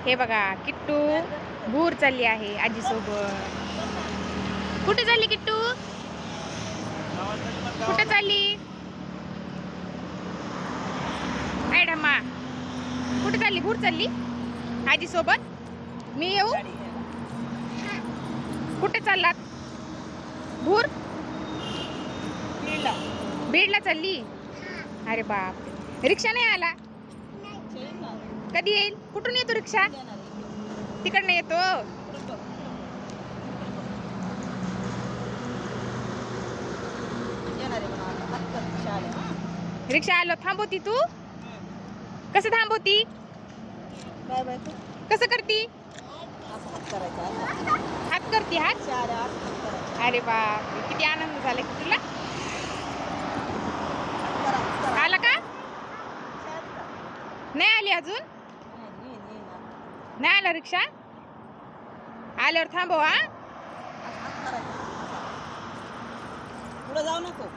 हे बघा किट्टू भूर चालली आहे आजी सोबत. कुठे चालली किट्टू? कुठे चालली? ढम्मा कुठे चालली? भूर चालली आजी सोबत. मी येऊ? कुठे चाललात? भूर बीडला चालली. अरे बाप, रिक्षा नाही आला? कधी येईल? कुठून येतो रिक्षा? तिकडनं येतो. रिक्षा आलो. थांबवती तू? कसं थांबवती? कसं करती? हात करती? हात. अरे बाप, किती आनंद झाला की तुला. आला का? नाही आली अजून? नाही आला रिक्षा? आल्यावर थांबव. हा, पुढे जाऊ नको.